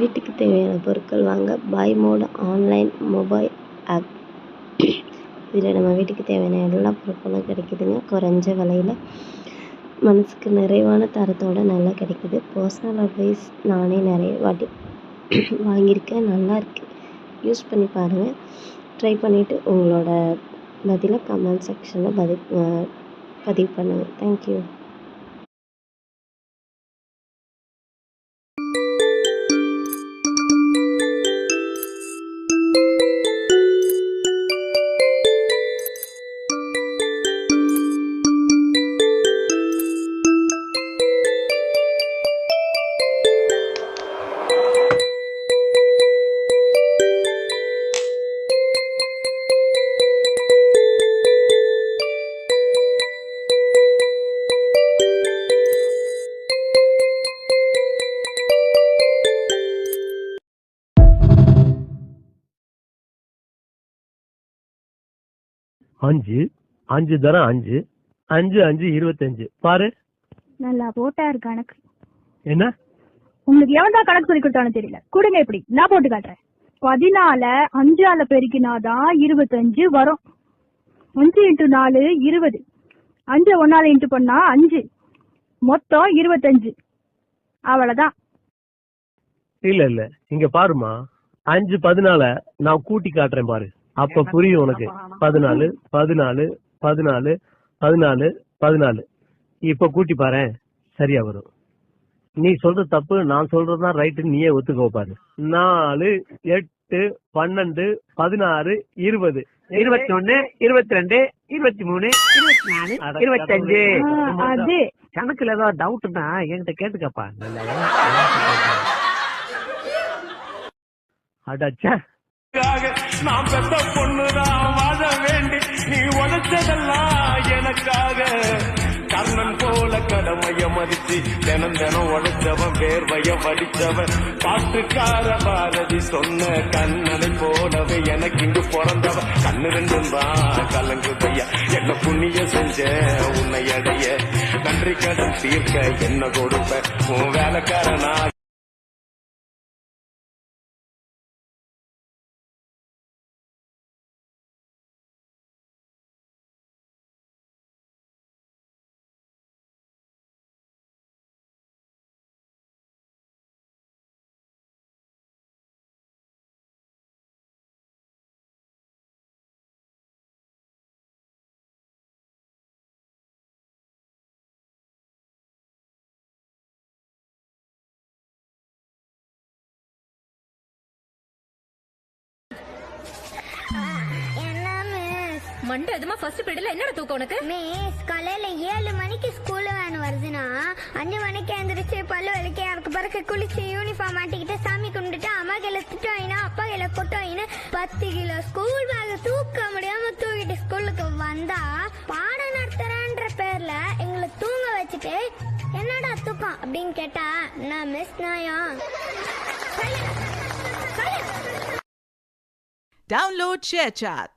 வீட்டுக்கு தேவையான பொருட்கள் வாங்க by mode online mobile app. இதில் நம்ம வீட்டுக்கு தேவையான எல்லா பொருட்களும் கிடைக்குதுங்க. குறைஞ்ச விலையில் மனசுக்கு நிறைவான தரத்தோடு நல்லா கிடைக்குது. பர்சனல் அட்வைஸ் நானே நிறைய வாட்டி வாங்கியிருக்கேன். நல்லா இருக்குது. யூஸ் பண்ணி பாருங்கள். ட்ரை பண்ணிவிட்டு உங்களோட பதிலை கமெண்ட் செக்ஷனில் பதிவு பண்ணுங்கள். தேங்க்யூ. அஞ்சு அஞ்சு தரம் 5 5 5 25 பாரு. நல்லா போட்டாரு கணக்கு. என்ன உங்களுக்கு எவன் தான் கணக்கு சொல்லி கொடுத்தானு தெரியல. கொடுங்க, எப்படி நான் போட்டு காட்டுறேன். 14 5ஆல பெருக்கினாதான் 25 வரும். 5 × 4 20. 5 1ஆல இன்ட்டு பண்ணா 5, மொத்தம் 25. அவ்வளவுதான். இல்ல இங்க பாருமா, 5 14 நான் கூட்டி காட்டுறேன் பாரு, அப்ப புரியும் உனக்கு. 14 14 14 14 14 இப்ப கூட்டி பாரு, சரியா வரும். நீ சொல்ற தப்பு, நான் சொல்றதுதான் ரைட்டு, நீயே ஒத்துக்கோ பாரு. 4 8 12 16 20 21 22 23 24 25. அது கணக்குல ஏதாவது டவுட்னா என்கிட்ட கேட்டுக்கப்பா. அடச்சா நான் பெத்த பொண்ணுதான் வாழ வேண்டி நீ உழைச்சதெல்லாம் எனக்காக. கர்ணன் போல கடமைய மதிச்சு தினம் தினம் உழைச்சவன் வேர்வைய வடிச்சவன். பாட்டுக்கார பாரதி சொன்ன கண்ணனை போலவே எனக்கு இங்கு பிறந்தவன். கண்ணு ரெண்டும் தான் கலங்குதையா, என்ன புண்ணிய செஞ்ச உன்னை அடைய. நன்றி கடன் தீர்க்க என்ன கொடுப்ப உன் வேலைக்காரனா. மண்டை அதுமா ஃபர்ஸ்ட் பீரியட்ல என்னடா தூக்கம் உனக்கு? மிஸ், காலையில 7 மணிக்கு ஸ்கூல் வேன் வருதுன்னா 5 மணிக்கு எந்திரிச்சு பல்லு விளக்கி அதுக்கு பிறகு குளிச்சு யூனிஃபார்ம் மாட்டிக்கிட்டு சாமி கும்பிட்டுட்டு அம்மா கையில திட்டு வாங்கினா அப்பா கையில கொட்டு வாங்கினா 10 கிலோ ஸ்கூல் பேக் தூக்க முடியாம தூக்கிட்டு ஸ்கூலுக்கு வந்தா பாடம் நடத்துறேன்ற பேர்ல எங்களை தூங்க வச்சுட்டு என்னடா தூக்கம் அப்படின்னு கேட்டா நான் மிஸ் நாயா. Download ShareChat.